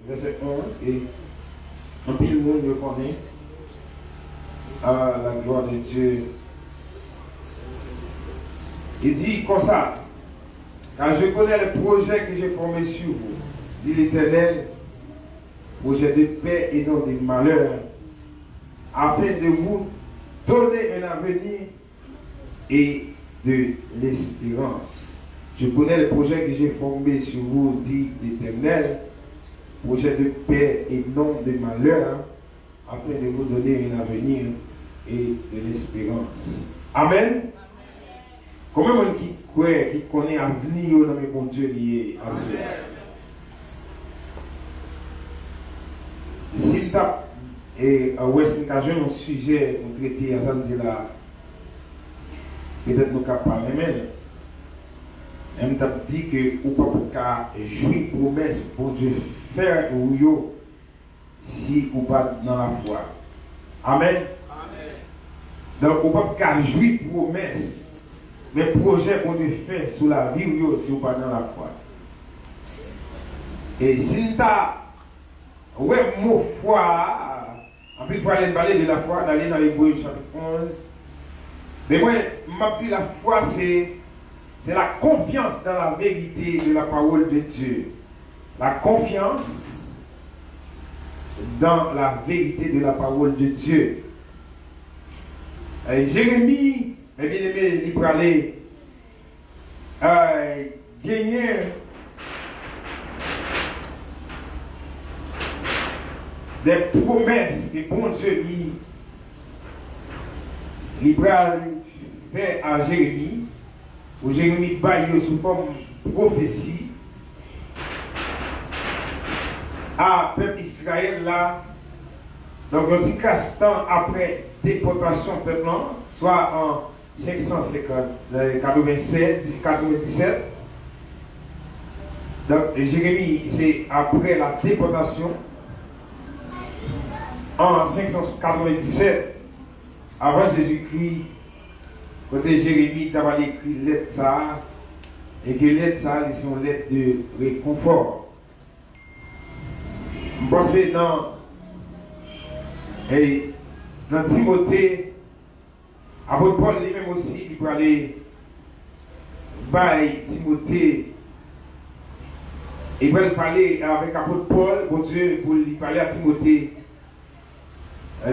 verset 11, et un peu le monde le connaît. À la gloire de Dieu. Il dit comme ça, car je connais le projet que j'ai formé sur vous, dit l'Éternel, projet de paix et non de malheur, afin de vous donner un avenir et de l'espérance. Je connais le projet que j'ai formé sur vous, dit l'Éternel, projet de paix et non de malheur, afin de vous donner un avenir et de l'espérance. Amen. Comment on qui croit, qui connaît l'avenir dans mes bon Dieu lié à cela. S'il t'a et c'est un sujet qu'on traite à samedi là, peut-être nous capable parler même. Elle t'a dit que ou pas pour jouir promesse pour Dieu faire ou yo si ou pas dans la foi. Amen. Donc, on ne peut pas jouir promesse, mais projet qu'on Dieu fait sur la vie ou si on pas dans la foi. Et si tu as ouais, mot foi, en plus, il faut aller parler de la foi, d'aller dans l'Hébreu chapitre 11. Mais moi, je dis la foi, c'est la confiance dans la vérité de la parole de Dieu. La confiance dans la vérité de la parole de Dieu. Jérémie, bien aimé, il parlait gagner des promesses que bon Dieu il fait à Jérémie, où Jérémie baille sous forme prophétie à peuple Israël là. Donc, on dit qu'à après déportation peuple, soit en 597. Donc, Jérémie, c'est après la déportation en 597, avant Jésus-Christ, côté Jérémie, tu as écrit lettre ça, et que lettre ça, c'est une lettre de réconfort. Je pense dans Timothée, apôtre Paul lui-même aussi, il peut aller by Timothée. Il va parler avec apôtre Paul, pour Dieu, pour lui parler à Timothée.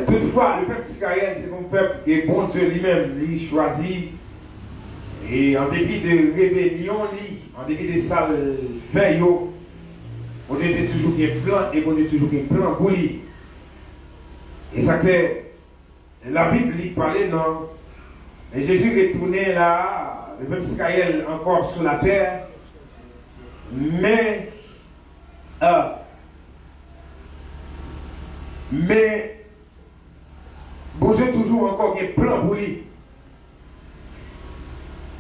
Toutefois, le peuple d'Israël, c'est un peuple que bon Dieu lui-même lui choisit. Et en dépit de rébellion, en dépit de ça, fait, on était toujours un plan et on est toujours un plan pour lui. Et ça fait, la Bible lui parlait, non. Et Jésus est retourné là, le peuple d'Israël encore sur la terre. Mais bon Dieu toujours encore un plan pour lui.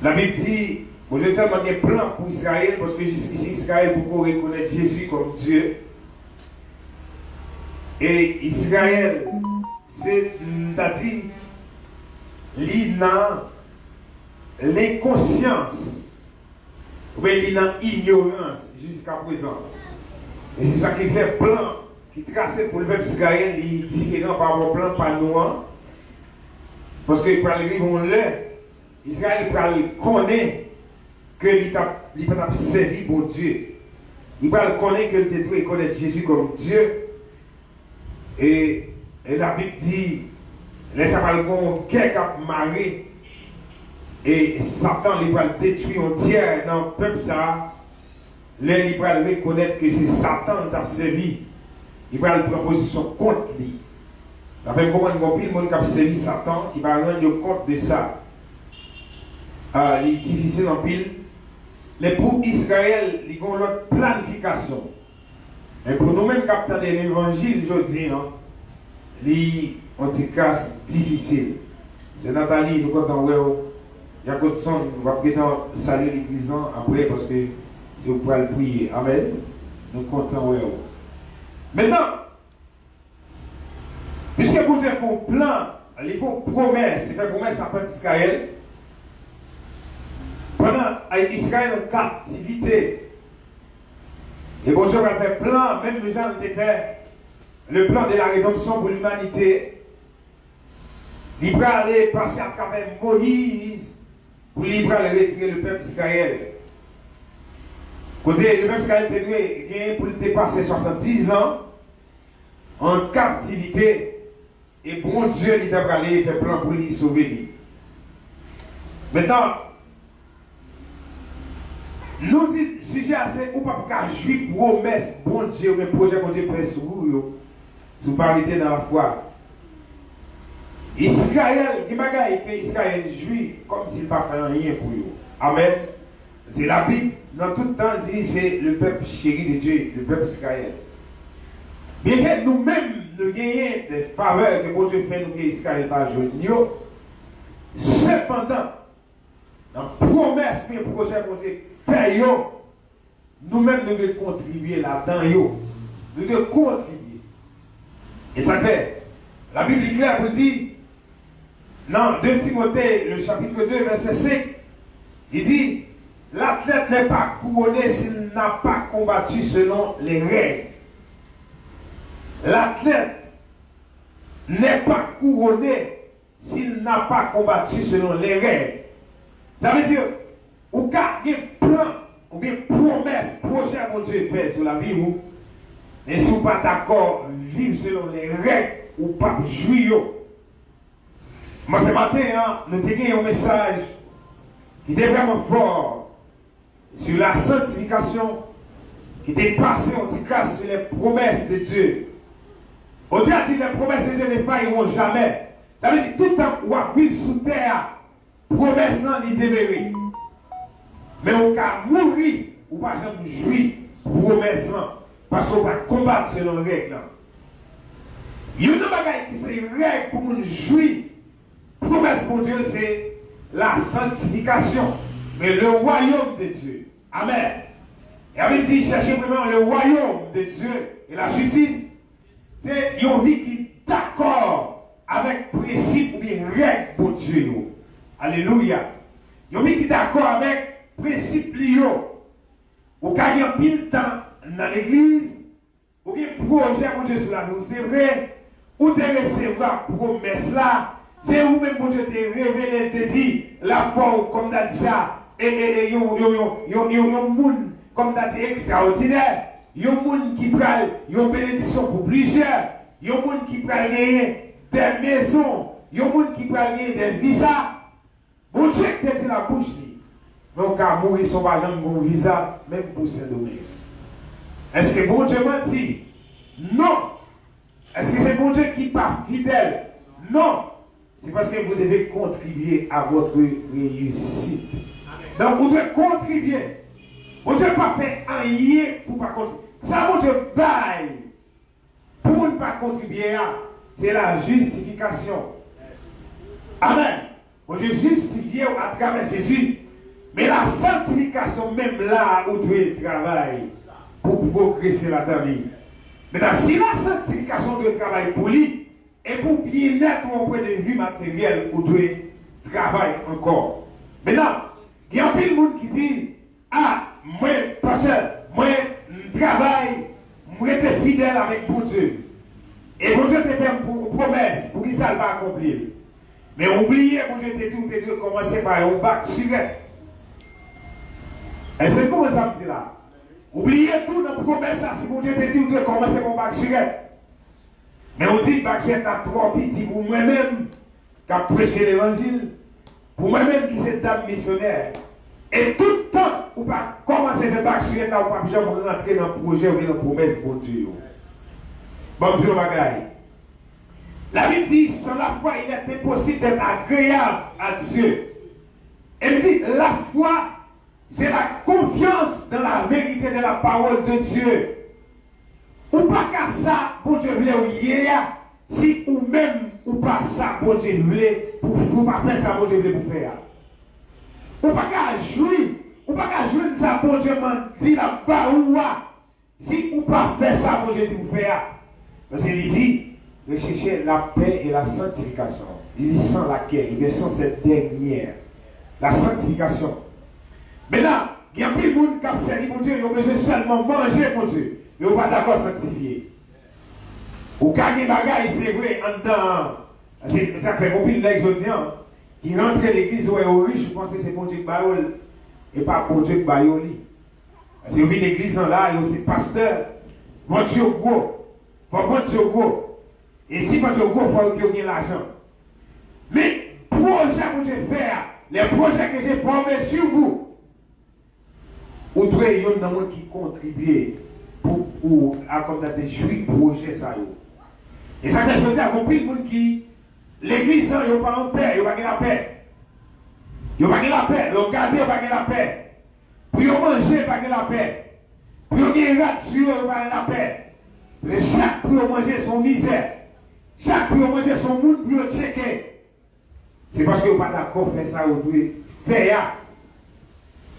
La Bible dit, bon Dieu tellement un plan pour Israël, parce que jusqu'ici Israël pour reconnaître Jésus comme Dieu. Et Israël, c'est-à-dire, l'inconscience, mais l'ignorance jusqu'à présent. Et c'est ça qui fait plan, qui trace pour le peuple Israël, il est différent par rapport au plan pas noir. Parce qu'il peut aller vivre Israël peut aller connaître que il peut servir pour Dieu. Il peut connaître que il doit connaître Jésus comme Dieu. Et la Bible dit, laisse pas le bon quelqu'un marrer. Et Satan, il va le détruire entière dans le peuple ça. Là, il va reconnaître que c'est Satan qui a servi. Il va le proposition contre lui. Ça fait comment le monde qui a servi Satan, qui va rendre compte de ça. Il est difficile en pile. Mais pour Israël, il y a une autre planification. Et pour nous-mêmes, qui avons l'évangile, je dis, non, il un petit casse difficile. C'est Nathalie, nous comptons, il y a d'autres sons, on va peut-être saluer l'église après parce que si vous pouvez le prier. Amen. Nous comptons, Maintenant, puisque pour Dieu font plan, ils font promesse, c'est une promesse à peuple d'Israël. Pendant Israël en captivité, Et bon Dieu va faire plan, même les gens ont fait le plan de la rédemption pour l'humanité. Il va aller passer à travers Moïse pour il va aller retirer le peuple d'Israël. Côté le peuple d'Israël était gagné pour dépasser 70 ans en captivité. Et bon Dieu, il va aller faire plan pour lui sauver. Maintenant, nous disons, sujet assez, ou pas pour jouir promesse, bon Dieu, mais projet, bon Dieu, fait sur vous, si vous parlez dans la foi. Israël, il fait Israël jouit comme s'il ne pas fait rien pour eux. Amen. C'est la Bible, dans tout le temps, dit c'est le peuple chéri de Dieu, le peuple Israël. Bien que nous-mêmes, nous gagnons des faveurs que bon Dieu fait nous que Israël va jouer. Cependant, dans la promesse que le projet bon Dieu fait, nous-mêmes, nous devons contribuer là-dedans. Nous devons contribuer. Et ça fait, la Bible est claire, vous dit, dans 2 Timothée, le chapitre 2, verset 5, il dit, l'athlète n'est pas couronné s'il n'a pas combattu selon les règles. L'athlète n'est pas couronné s'il n'a pas combattu selon les règles. Ça veut dire, ou qu'à un plan, ou bien promesse, projet mon Dieu fait sur la vie, mais si vous n'êtes pas d'accord, vivre selon les règles, ou pas jouir. Moi, ce matin, nous avons un message qui était vraiment fort sur la sanctification, qui était passé en tout cas sur les promesses de Dieu. Au-delà de les promesses de Dieu ne failliront jamais. Ça veut dire tout le temps où on vit sous terre, promesse sans libérer. Mais on va mourir ou pas jamais jouir promesse parce qu'on va combattre selon les règles. Il y a une bagaille qui c'est règle pour nous jouir. Promesse pour Dieu, c'est la sanctification, mais le royaume de Dieu. Amen. Et avec dit, cherchez vraiment le royaume de Dieu et la justice. C'est une vie qui est d'accord avec principe ou bien règle pour Dieu. Alléluia. Une vie qui est d'accord avec principe liyo. Ou quand il y a pile temps dans l'église, ou bien projet pour Dieu sur la vie. C'est vrai, ou de recevoir promesse là. C'est vous-même, mon Dieu, te révélé, te dit, la foi, comme tu as dit ça, et yon moun, comme tu as dit, extraordinaire, yon moun qui prend yon bénédiction pour plusieurs, yon moun qui prend des maisons, yon moun qui prend des visas. Mon Dieu, te dit la bouche, mais on va mourir son bagage, mon visa, même pour Saint-Domingue. Est-ce que bon Dieu m'a dit? Non. Est-ce que c'est bon Dieu qui n'est pas fidèle? Non. C'est parce que vous devez contribuer à votre réussite. Donc vous devez contribuer. Vous ne devez pas faire rien pour ne pas contribuer. Ça, vous devez bailler. Pour ne pas contribuer, c'est la justification. Amen. Vous devez justifier à travers Jésus. Mais la sanctification, même là, vous devez travailler pour progresser là-dedans. Maintenant, si la sanctification doit travailler pour lui, et pour bien être au point de vue matériel, vous devez travailler encore. Maintenant, il y a un peu de monde qui dit, ah, moi, pasteur, moi, je travaille, moi, je suis fidèle avec mon Dieu. Et mon Dieu te fait une promesse pour qu'il ça va accomplir. Mais oubliez, mon Dieu te dit, vous devez commencer par un bac suret. Est-ce que comment ça me dit là? Oubliez tout dans la promesse, si mon Dieu te dit, vous devez commencer par un bac suret. Mais aussi, parce que c'est trop petit pour moi-même qui a prêché l'évangile, pour moi-même qui suis dame missionnaire. Et tout le temps, ou pas commencer à faire sur l'état, ou pas jamais rentrer dans le projet ou dans la promesse pour Dieu. Bon, Dieu, bagaille. La Bible dit, sans la foi, il est impossible d'être agréable à Dieu. Elle dit, la foi, c'est la confiance dans la vérité de la parole de Dieu. Ou pas qu'à ça, bon Dieu voulait ou hier, si ou même ou pas ça, bon Dieu voulait, pour pas faire ça, bon Dieu voulait pour faire. Ou pas qu'à jouer, ou pas qu'à jouer ça, bon Dieu m'a dit la baroua, si ou pas faire ça, bon Dieu dit pour faire. Parce qu'il dit, rechercher la paix et la sanctification. Il dit sans laquelle, il dit sans cette dernière, la sanctification. Maintenant, il y a plus de monde qui a servi pour Dieu, ils ont besoin seulement manger pour Dieu. Ils n'ont pas d'accord sanctifier. Ou gagner des bagailles, c'est vrai, en dedans. C'est ça fait beaucoup de l'exodien. Qui rentre à l'église où est riche, je pense que c'est pour Dieu qui baille et pas pour Dieu qui baille. Parce que l'église en là, il y a aussi pasteur. Votre Dieu gros. Votre Dieu gros. Et si votre Dieu gros, il faut qu'il y ait l'argent. Mais, projet que je fais, les projets que j'ai formés sur vous, vous devez y avoir qui contribue pour accompagner jouer projet ça. Et ça fait chose à compris le monde qui l'église il n'y a pas en paix, il n'y a pas la paix. Il n'y a pas la paix, le garder il n'y a pas la paix. Pour manger, il n'y a pas la paix. Pour gagner là-dessus, il n'y a pas la paix. Chaque pour manger son misère. Chaque pour manger son monde pour le checker. C'est parce que vous n'êtes pas d'accord faire ça, vous devez faire.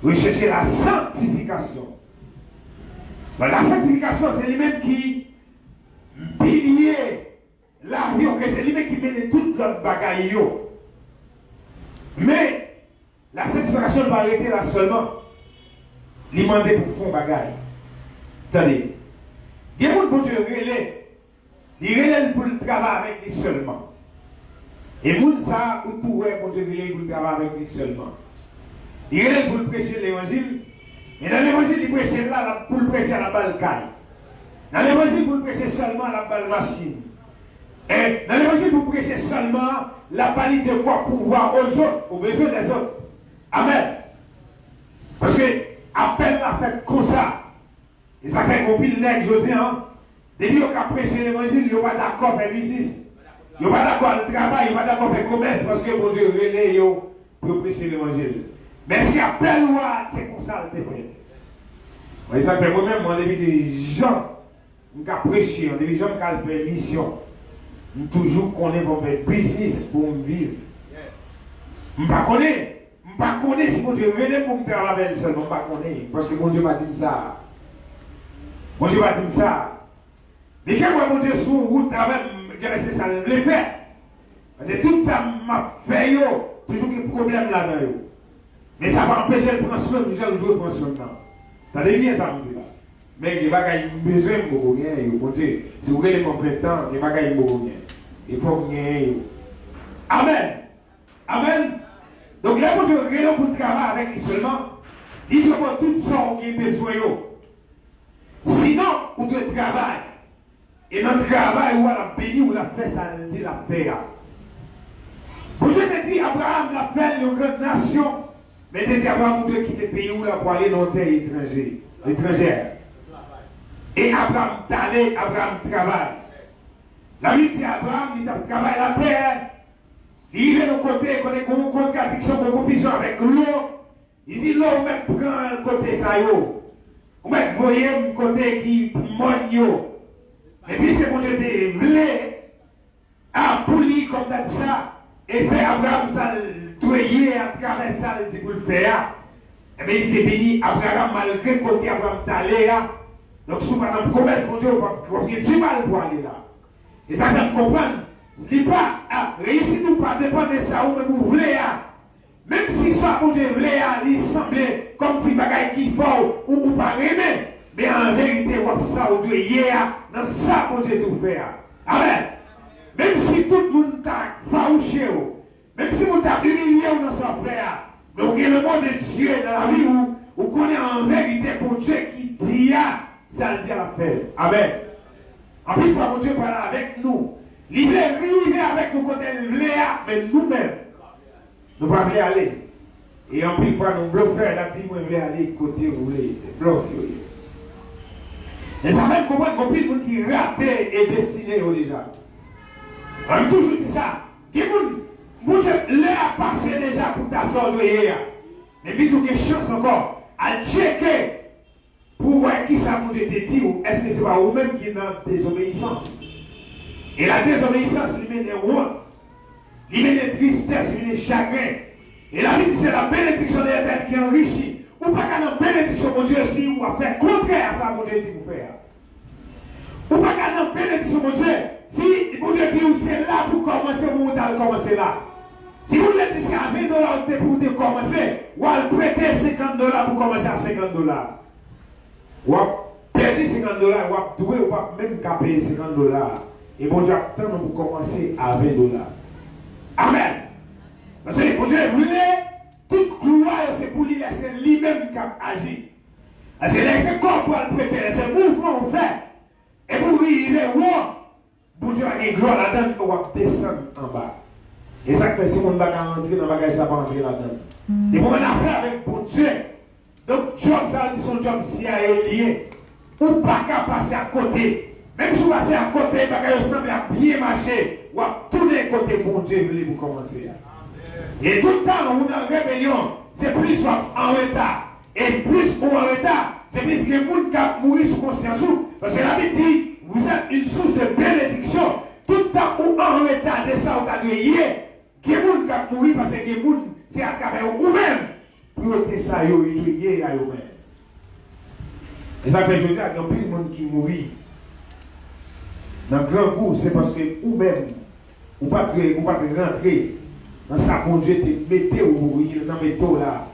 Rechercher la sanctification. La sanctification, c'est lui-même qui pilier la vie, c'est lui-même qui mène toute l'autre bagaille. Mais la sanctification ne va arrêter là seulement. Il demande pour faire bagaille. Attendez. Il y a des gens pour Dieu relais. Il relève pour le travail avec lui seulement. Et les gens ça, ou tout est pour Dieu relève pour le travail avec lui seulement. Il relève pour prêcher l'évangile. Et dans l'évangile, il prêche là pour le prêcher à la balle caille. Dans l'évangile, pour prêcher seulement la balle machine. Et dans l'évangile, pour prêcher seulement la balle de quoi pouvoir aux autres, aux besoins des autres. Amen. Parce que appel la fait comme ça. Et ça fait compris le nègre, je dis, hein. Depuis qu'on a prêché l'évangile, il n'y a pas d'accord avec business. Il n'y a pas d'accord avec le travail, il n'y a pas d'accord avec le commerce, parce que mon Dieu relève pour prêcher l'évangile. Mais ce qui appelle, c'est comme ça le fait. Et ça fait moi-même, moi, depuis des gens qui ont prêché, depuis des gens qui ont fait mission, toujours qu'on est pour faire business pour me vivre. Je ne connais pas si mon Dieu relève pour me travailler seul, je ne connais pas, parce que mon Dieu m'a dit ça. Mon Dieu m'a dit ça. Mais quand moi, mon Dieu, sur route, c'est ça, je l'ai fait. Parce que tout ça m'a fait, toujours des problèmes là-dedans. Mais ça va empêcher de prendre soin, déjà le doit prendre soin de ça. Ça devient ça, me dit là. Mais il va y avoir besoin de beaucoup de mon Dieu. Si vous voulez mon temps, il va y avoir beaucoup de il faut gagner. Amen. Amen. Donc là, mon Dieu, regardez pour travailler avec lui seulement. Il faut avoir tout ça qui est besoin. Sinon, vous devez travailler. Et dans le travail, où la béni, où la fait, ça dit la paix. Bon, je te dis, Abraham l'a fait une grande nation. Mais tu dis, Abraham, vous devez quitter le pays où là pour aller dans terre étrangère. Et Abraham t'allait, Abraham travaille. La vie, c'est Abraham, il travaille la terre. Il est de côté, il a une contradiction, une confusion avec l'eau. Il dit, l'eau, on prend le côté ça, on met voyer un côté qui mogne. Et puis c'est pour je te voulais à pouli comme ça et faire Abraham ça doyer à travers ça le dit pour le faire. Et bien il était béni Abraham malgré côté Abraham t'allait là. Donc souvent dans le commerce mon Dieu il y a du mal pour aller là. Et ça fait comprendre. Il dit pas réussir ou pas dépend de ça où nous voulons. Même si ça mon Dieu voulait il semblait comme si bagaille qui faut ou pas aimer. Mais en vérité, ça, on doit hier, dans ça, on doit tout faire. Amen. Même si tout le monde t'a farouché, même si on t'a humilié dans son frère, donc il y a le monde de Dieu dans la vie où on connaît en vérité pour Dieu qui dit, ça le dit à la faire. Amen. En plus, il faut que Dieu parle avec nous. Il veut arriver avec nous côté Léa, mais nous-mêmes, nous ne pouvons pas aller. Et en plus, il faut nous bluffer, la petite, nous voulons aller côté où c'est bloqué. Et ça même comprendre qu'on puisse qui raté et destiné déjà. On a toujours dit ça. Qui vous l'a passé déjà pour ta sorte hier. Mais puis tout quelque chose encore à checker pour voir qui ça vous été dit ou est-ce que c'est pas vous-même qui est dans la désobéissance. Et la désobéissance, il mène des honte, il mène des tristesses, il mène des chagrins. Et la vie, c'est la bénédiction de l'Éternel qui enrichit. Ou pas qu'à la bénédiction, mon Dieu, si ou à faire contraire à ça, mon Dieu dit vous faire. Ou pas qu'à la bénédiction, mon Dieu, si mon Dieu dit c'est là pour commencer, vous allez commencer là. Si vous voulez dire à $20 pour te commencer, ou à prêter $50 pour commencer à $50. Ou à perdre $50, ou à douer, ou à même qu'à payer $50. Et bon Dieu attend pour commencer à $20. Amen. Parce que bon Dieu voulait, toute gloire, c'est pour lui laisser lui-même qui agit. C'est l'effet corporel pour le prêter, c'est le mouvement fait. Et pour lui, il est roi. Bon Dieu a une gloire là-dedans, on va descendre en bas. Et ça fait si on ne va pas rentrer dans le bagage, ça va rentrer là-dedans. Et pour on a fait avec bon Dieu. Donc, job, ça dit son job si est lié. Ou pas qu'à passer à côté. Même si vous passez à côté, il va semble à bien marcher. Ou à tourner côté bon Dieu, vous pour commencer. Et tout le temps, on est en rébellion, c'est plus en retard. Et plus on est en retard, c'est plus que les gens qui mourent sous conscience. Parce que la Bible dit, vous êtes une source de bénédiction. Tout le temps où en retard de ça, vous avez hier, il y a des gens qui mourent parce que les gens, c'est à travers vous-même. Pour que ça, ils y à eux-mêmes. Et ça fait José, il y a plein de gens qui mourent. Dans le grand coup, c'est parce que vous-même, vous ne pouvez pas rentrer dans sa conduite et mettez ou mourir dans le métaux là.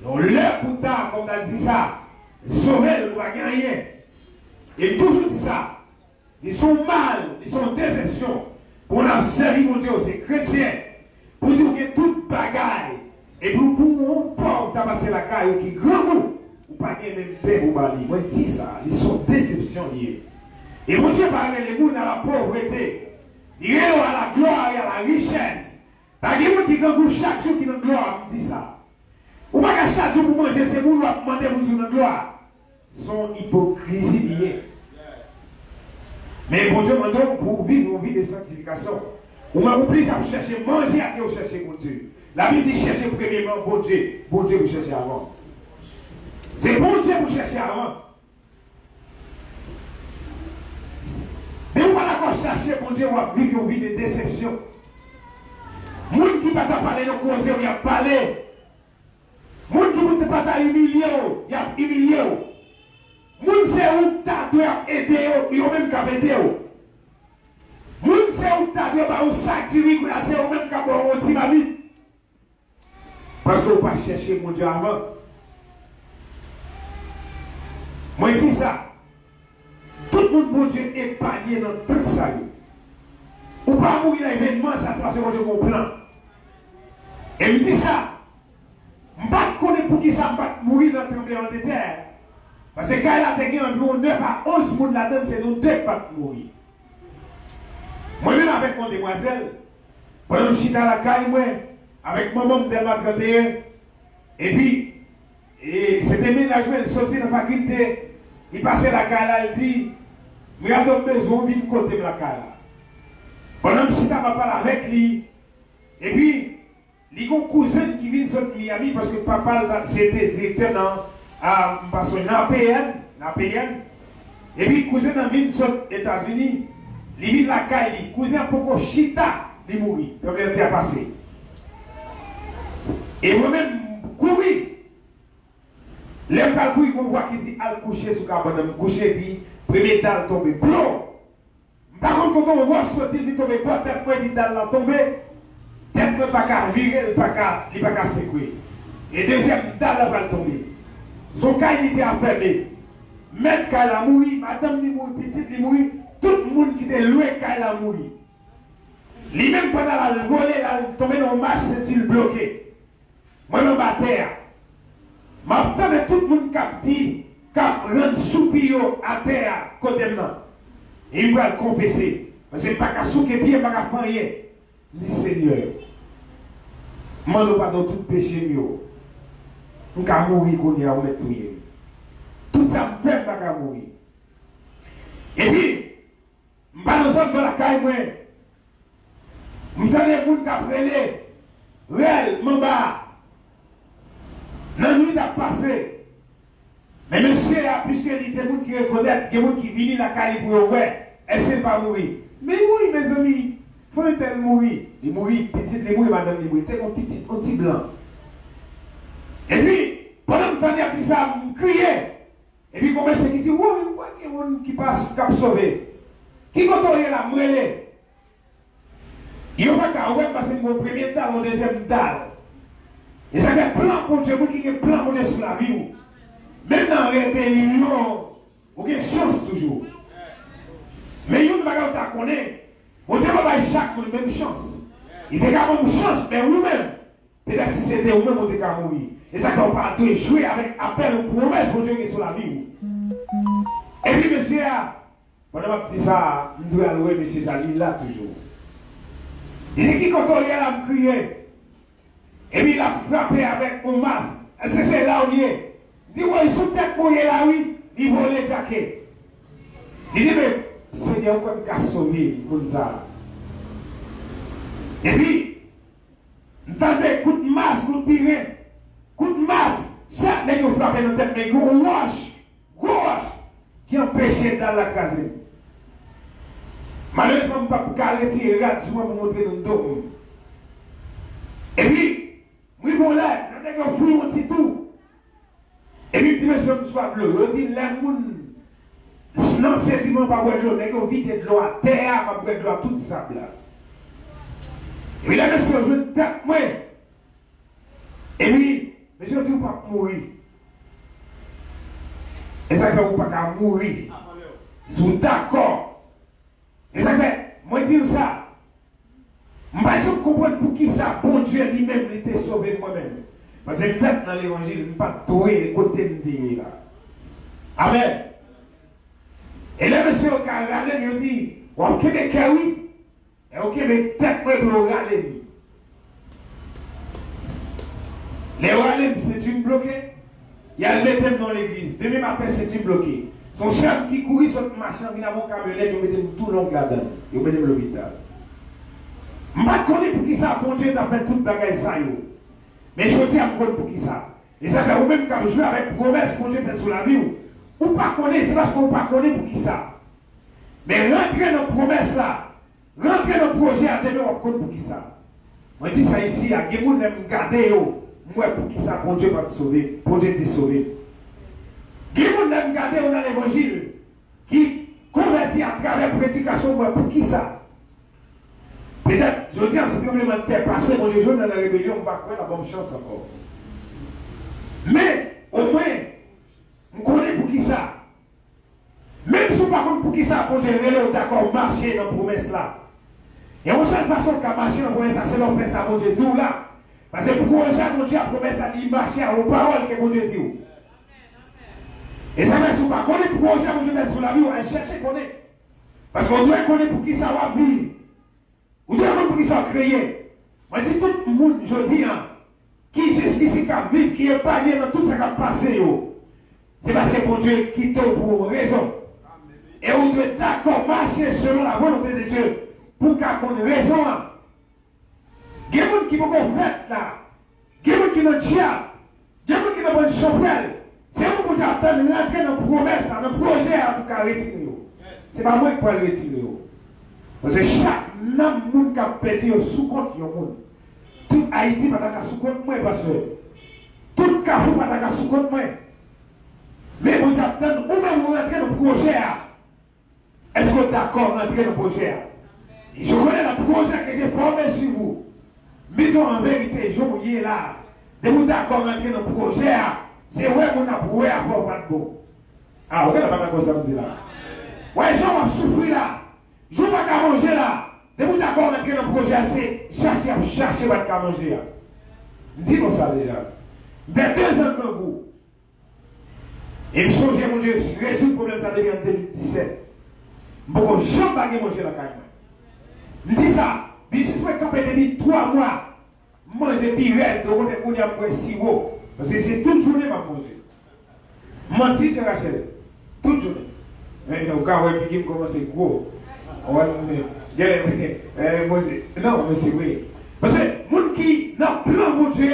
Donc, l'heure pour tard, comme on a dit ça, sauver ne doit gagner. Et toujours dit ça. Ils sont mal, ils sont déception. Pour la série, mon Dieu, c'est chrétien. Pour dire que toute bagaille, et pour mon pauvre, t'as passé la caille, qui grand goût, ou pas gagner même paix ou bali. Moi, je dis ça, ils sont déception liés. Et mon Dieu parle les gens dans la pauvreté. Il est à la gloire et à la richesse. Parce que les gens qui gagnent chaque jour qui ont gloire, me dit ça. Ou pas qu'à chaque jour pour manger, c'est vous qui demandez pour une gloire. Son hypocrisie liée. Mais bon Dieu m'a donné pour vivre une vie de sanctification. On m'a oublié ça pour chercher manger à qui vous cherchez mon Dieu. La Bible dit chercher premièrement bon Dieu. Bon Dieu vous cherchez avant. C'est bon Dieu vous cherchez avant. Mais vous pas d'accord chercher bon Dieu, on va vivre une vie de déception. Moun qui ne peut pas parler de cause, il a parlé. Moun qui ne peut pas humilier, il a humilié. Moun c'est où tu dois aider, il a même qu'à aider. Moun c'est où tu dois avoir un sac de riz, c'est au même qu'à avoir un petit ami. Parce qu'on ne peut pas chercher mon Dieu avant. Moi, je dis ça. Tout le monde, mon Dieu, est épargné dans tout ça. Ou pas mourir dans l'événement, ça se passe parce que je comprends. Et il me dit ça. Je ne sais pas pour qui ça va mourir dans le tremblement de terre. Parce que quand il a environ 9 à 11 personnes là-dedans, c'est nous deux qui vont mourir. Moi-même avec mon demoiselle, pendant que je suis dans la caille, avec maman de la 31, et puis, c'était ménagement, il sortit de la faculté, il passait la caille là, il dit, regarde mes zombies de côté de la caille là. Pendant que je suis dans la parole avec lui, et puis, il y a un cousin qui vient de Miami parce que papa c'était directeur dans la PN. Et puis, le cousin vient des États-Unis, il vient de la caille, le cousin pour chita, il mourit, comme il était passé. Et moi-même, courir. Les pas courir, on voit qu'il dit, al coucher sous carbone, coucher, puis, premier dalle tomber, plomb. Par contre, quand on voit sortir, il tombe, quoi, tête, puis dalle tomber, tête, ne pas qu'à virer, il ne pas qu'à sécouer. Et deuxième dalle va tomber. Son cas, il était enfermé. Maître, quand il a mouru, madame, il mouru, petite, il mouru, tout le monde qui était loué, quand il a mouru. Lui-même, pendant la volée, il a tombé dans le marche, c'est-il bloqué. Moi, je suis terre. Je tout le monde qui rend soupir à terre, côté maintenant. Et il va le confesser. Parce que ce n'est pas qu'à souquer pied, pas qu'à faire rien. Il dit Seigneur, je ne pas dans tout péché. Je vais mourir quand il y a un tout. Tout ça me fait pas mourir. Et puis, je vais dans la caille. Je vais dans les gens qui apprennent. Réel, Mamba. La nuit a passé. Mais monsieur, puisque il y a des gens qui reconnaissent, il y a des gens qui viennent dans la caille pour eux, elle ne sait pas mourir. Mais oui, mes amis, il faut qu'elle mourir. Il mourit, petite, il mourit, madame, il mourit. C'est un petit blanc. Et puis, pendant que je dis ça, je criais. Et puis, comment c'est qui dit, oui, il y a des gens qui passent, qui sont sauvés. Qui contrôle la mêlée? Il n'y a pas qu'à ouais parce que mon premier tal, mon deuxième tal. Et ça fait plan pour Dieu, qui a plan pour Dieu sur la vie. Même dans la rébellion, vous avez chance toujours. Mais il y a une bagarre que vous connaissez. Bon Dieu va pas chaque monde même chance. Il est quand même une chance, mais vous-même. Peut-être si c'était vous-même, vous êtes mourir. Et ça ne va pas jouer avec appel aux promesses de Dieu qui est sur la vie. Et puis, monsieur, pendant que je dis ça, je dois louer monsieur Jalil là toujours. Il dit qui quand on y a crié. Et puis il a frappé avec un masque. Est-ce que c'est là où il est? Il dit, ouais, il sous tête pour y aller là, oui. Il vole le jacket. Il dit, mais Seigneur, comme qu'a sauvé pour ça. Et puis, entendez, coup de masque, coup de piré, coup de masque. Chaque nègre qui frappe dans la tête, mais gauche, qui empêchait dans la caserne. Malheureusement, je ne peux pas retirer le pour montrer dans le dos. Et puis, oui, bon là, on a fouillé un petit tout. Et puis, petit monsieur, je suis bleu. Je dis, les gens, non, c'est pas boire de l'eau, on a vide de l'eau à terre, on a boire de l'eau à tout ça. Et puis là, monsieur, je tape, moi. Et puis, monsieur, je ne veux pas mourir. Et ça fait vous pas mourir. Ils sont d'accord. Et ça fait, moi, dire ça. Je comprends pour qui ça, bon Dieu lui-même, il était sauvé moi-même. Parce que fait dans l'évangile, il ne pas touer les côtés de là. Amen. Et là, monsieur, quand il dit, ok, mais oui. Et ok, mais tête pour regarder. Les Oralem, c'est-tu bloqué? Il y a le thème dans l'église. Demain matin, c'est-tu bloqué? Son chef qui courit sur le machin, il a mon camionnette, il met tout long là-dedans. Il met l'hôpital. Je ne connais pas pour qui ça, bon Dieu, d'après toute bagaille ça. Mais je sais pour qui ça. Et ça fait vous-même quand vous jouez avec promesse, bon Dieu, sur la vie. Ou pas connaître, c'est parce qu'on ne pas connaît pour qui ça. Mais rentrer dans la promesse là, rentrer dans le projet à demain, on connaît pour qui ça. Moi, je dis ça ici, il y a des gens qui me garder. Moi, pour qui ça, bon Dieu va te sauver, bon Dieu te sauver. Il y a des gens qui me garder dans l'évangile, qui convertit à travers la prédication, moi, pour qui ça. Peut-être, je dis en ce complémentaire, passer mon jeunes dans la rébellion, on va prendre la bonne chance encore. Mais, au moins, on connaît pour qui ça. Même si on ne pas pour qui ça, pour gérer d'accord, marcher dans la promesse là. Et on seule façon qu'à marcher dans la promesse, c'est l'offre ça, mon Dieu dit là. Parce que pour qu'on ait mon Dieu, la promesse, il marche aux paroles que mon Dieu dit. Et ça veut dire pas connaître pour qu'on ait mon Dieu mettre sur la vie, on va chercher qu'on est. Parce qu'on doit connaître pour qui ça va vivre. Vous devez comprendre pour qui ça créé. Moi, je dis tout le monde, je dis, qui jusqu'ici qui vivre, qui est épargné dans tout ce qui a passé, c'est parce que mon Dieu quitte pour raison. Et vous devez d'accord marcher selon la volonté de Dieu pour qu'on ait raison. Il y a des gens qui vont faire là. Il y a des gens qui n'ont pas. Il y a des gens qui n'ont pas de chapelle. C'est vous qui attendez d'entrer dans la promesse, dans le projet pour retirer. Ce n'est pas moi qui peux le retirer. Parce que chaque monde qui a perdu sous compte de monde. Tout Haïti va être sous compte moi, parce que tout Kafou va être sous compte moi. Mais vous attendez, ou même vous rentrez dans le projet. Est-ce que vous êtes d'accord d'entrer dans le projet? Je connais le projet que j'ai formé sur vous. Mais en vérité, je vous dis là, de vous d'accord d'entrer dans le projet, c'est vrai qu'on a prouvé à faire pas de bon. Ah, vous regardez pas comme ça me dit là. Ouais, je vais souffrir là. Je ne vais pas manger là. De vous d'accord d'entrer dans le projet, c'est chercher votre manger. Dis-moi ça déjà. Vers 2 ans que vous. Et je songe, mon Dieu, je résous le problème, ça devient en 2017. Je ne vais jamais manger la carne. Je dis ça. Mais si je fais camper depuis 3 mois, manger pirate, de côté pour y avoir 6 mots. Parce que c'est toute journée que je mange. Menti, je rachète. Toute journée. Mais au cas où il commence à gros. Non, mais c'est vrai. Parce que les gens qui n'ont plan mon Dieu,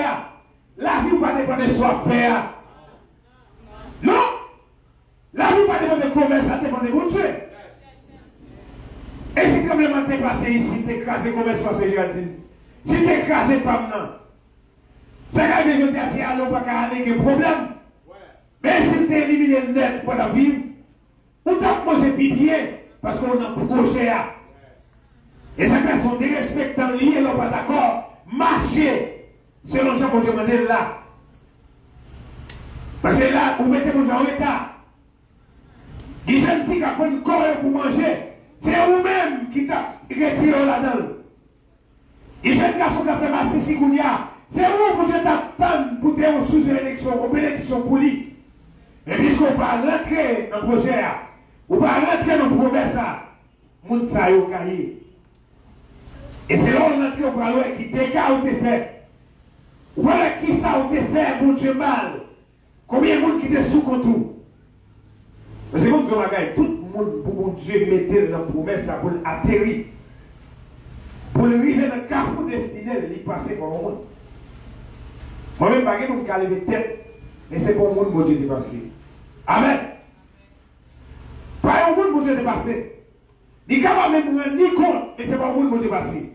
la vie ne va pas dépendre de soi faire. Non! La vie ne va pas dépendre de commerce, ça dépend de mon Dieu. Et si comme le matin passé ici, tu écrasé comme un sorcier jardine. Si tu écrasé pas maintenant, ça va bien, je dis, c'est à l'eau, pas qu'à aller, un problème. Mais si tu éliminé net pour la vie, on t'a mangé bien, parce qu'on a projet. Et ces personnes dérespectant liées, n'ont pas d'accord, marcher selon Jean Dieu demandé là. Parce que là, vous mettez mon gens en état. Les jeunes filles qui ont une corps pour manger, c'est vous-même qui t'a retiré là-dedans. Les jeunes garçons qui ont fait ma sissi Kounia, c'est vous pour Dieu t'attendre pour faire une sous-élection, une bénédiction pour lui. Et puisqu'on va rentrer dans le projet, on va rentrer dans le promesse, moun sa yo cahier. Et c'est là où on entre au bras qui dégâts ont été faits. Voilà qui ça a été fait, mon Dieu mal. Combien de monde qui était sous contrôle? C'est comme ça, tout le monde, pour mon Dieu, mettait dans la promesse pour atterrir. Pour arriver dans le carrefour destiné, il passait par le monde. Moi-même, je ne peux pas lever tête, mais c'est pour le monde, mon Dieu, de passer. Amen. Pas un monde, mon Dieu, de passer. Il ne peut pas même rendre ni compte, mais c'est pas le monde, mon Dieu, de passer.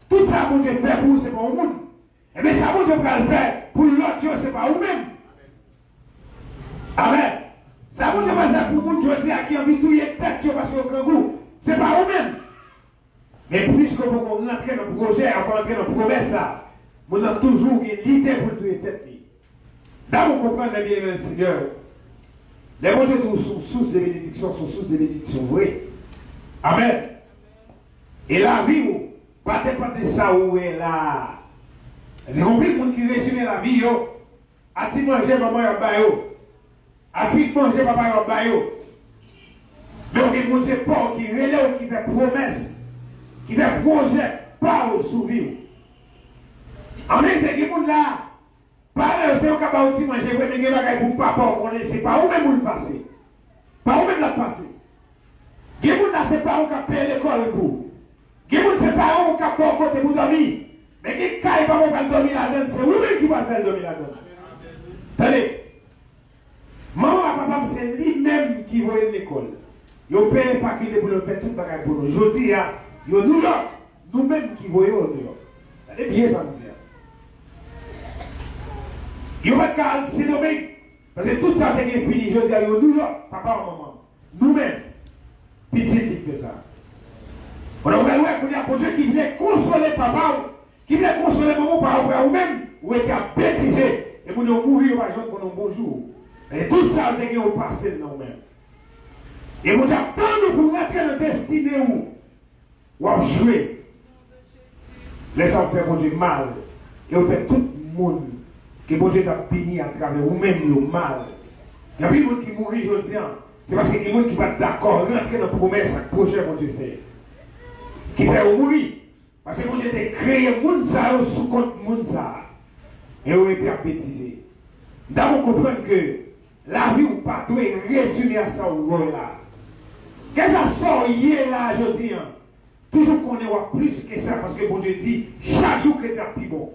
Tout ça, mon Dieu, fait pour vous, c'est pas le monde. Et bien, ça, mon Dieu, va le faire pour l'autre, c'est pas vous-même. Amen. Ça, mon Dieu, va le faire pour vous, Dieu, à qui a envie de tout y être tête, parce que le goût, c'est pas vous-même. Mais puisque vous rentrez dans le projet, vous rentrez dans la promesse, vous avez toujours une l'idée pour tout y être tête. Là, vous comprenez bien, le Seigneur. Les bons Dieu sont source de bénédiction, sont source de bénédiction, oui. Amen. Et la vie, pas de ça où est là. Vous compris, le monde qui résume la vie, a-t-il mangé maman et bayo? A-t-il mangé papa et bayo? Mais on ne sait pas qui relève, qui fait promesse, qui fait projet, pas au survivre. En même temps, il y a des gens là, pas c'est au cas où manger, mais il y a des gens pour papa, on ne sait pas où même le passer. Pas où même le passer. Il y a des gens là, c'est pas où on paye l'école pour. Il y a des gens c'est pas où on peut côté pour dormir. Mais qui ne peut pas dormir là-dedans, c'est vous-même qui va faire dormir là-dedans. Attendez. Maman et papa, c'est lui-même qui va à l'école. Ils ne payent pas qu'il pour faire tout le bagage pour nous. Je dis, il y a New York, nous-mêmes qui voyons au New York. Allez bien ça me dire. Il n'y a pas de syndromique. Parce que tout ça est fini. Je dis, au New York, papa et maman. Nous-mêmes, petit qui fait ça. On a regardé qu'on a un projet qui voulait consoler papa, qui voulait consoler maman par rapport à vous-même, ou était à bêtiser. Et vous nous mourir par exemple pendant un bon jour. Et tout ça, vous avez passé dans nous-mêmes. Et vous avez nous pour rentrer dans la destinée où vous avez joué. Laissez-vous faire mon Dieu mal. Et vous faites tout le monde que mon Dieu t'a béni à travers vous-même mal. Il y a des gens qui mourent aujourd'hui. C'est parce qu'il y a des gens qui vont être d'accord, rentrer dans la promesse, le projet que mon Dieu fait. Qui fait mourir. Parce que mon Dieu a créé le monde sous compte monde ça. Et vous été bêtisé. D'abord comprendre que la vie ou pas doit résumer à ça ou là. Qu'est-ce que ça sort hier là, je dis, toujours qu'on est plus que ça, parce que bon Dieu dit, chaque jour que c'est plus bon.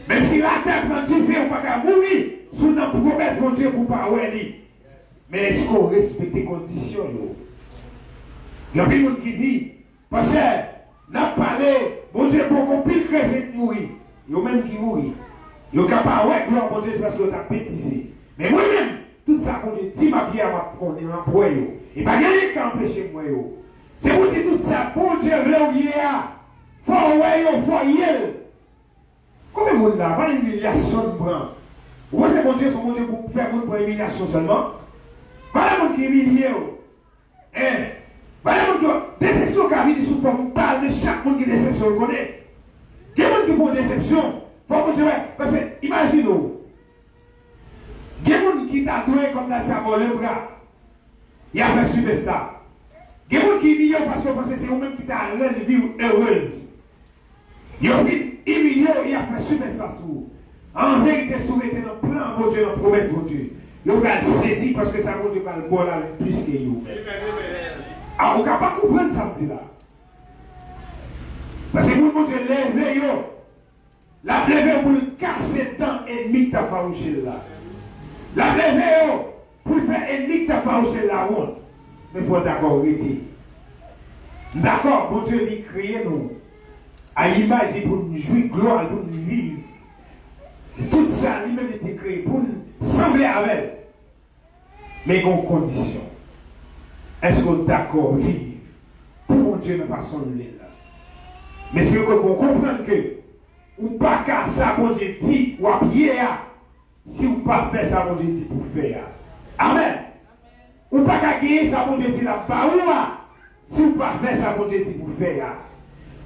Même si la terre prend du feu, on ne peut pas mourir, sous notre promesse, mon Dieu, pour ne pas oublier. Mais est-ce qu'on respecte les conditions? Il y a des gens qui disent, parce que, n'a parlé, bon Dieu, pour qu'on puisse cresser de mourir. Il y a même qui mourent. Il y a capable de gloire, bon Dieu, c'est parce qu'on a bêtisé. Mais moi-même, tout ça, bon Dieu, dit ma pierre, qu'on est en poids. Et pas rien qui empêche moi. C'est pour dire tout ça, bon Dieu, il faut y combien de monde là, pas l'humiliation de bras. Vous pensez que mon Dieu, son bon Dieu pour faire pour l'humiliation seulement? Pas la monde qui est humilié. Pas la monde qui déception qui a mis sous forme, parle de chaque monde qui est déception, vous connaissez? Il y a des gens qui font déception. Pour Dieu, parce que, imaginez-vous, il y a des gens qui t'a doué comme ça, ça le bras. Il y a un superstar. Il y a des gens qui humilient parce que c'est vous-même qui t'a rendu vie heureuse. Il y a des humiliés, il y a un superstar sur vous. En vérité, si vous êtes dans le plan, mon Dieu, dans la promesse, mon Dieu, vous allez saisir parce que ça, mon Dieu, va le bon là plus que vous. Alors, on ne peut pas comprendre ça, me dit là. Parce que mon Dieu, lève la lève pour casser tant ennemi que tu as farouché là. La lève pour faire ennemi que tu as farouché la honte. Mais il faut d'accord arrêter. D'accord, mon Dieu, il crée nous à l'image pour nous jouir gloire, pour nous vivre. Tout ça, lui-même était créé pour nous sembler avec. Mais en condition. Est-ce qu'on est d'accord vivre pour mon Dieu de façon de là? Mais si vous comprenez que ou pas qu'à ça, bon Dieu dit, ou à pied, si vous pas fait ça, bon Dieu dit pour faire. Amen. Ou pas qu'à gagner ça, bon Dieu dit la baoua, si vous pas fait ça, bon Dieu dit pour faire.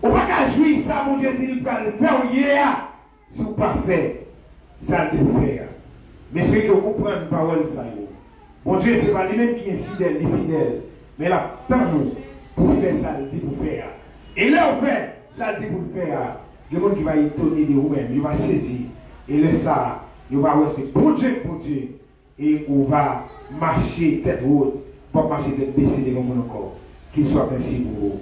Ou pas qu'à jouir ça, bon Dieu dit pour faire hier, si vous pas fait ça, dit pour faire. Mais si vous comprenez la parole, ça, bon Dieu, ce n'est pas lui-même qui est fidèle, il est fidèle. Mais là, tant nous, pour faire ça, il dit pour faire. Et là, on fait ça, dit pour faire. Il y a des gens qui vont étonner de vous-même, il va saisir. Et là, ça, il va voir c'est bon Dieu, et on va marcher tête haute, pas marcher tête baissée devant mon corps. Qu'il soit ainsi pour vous.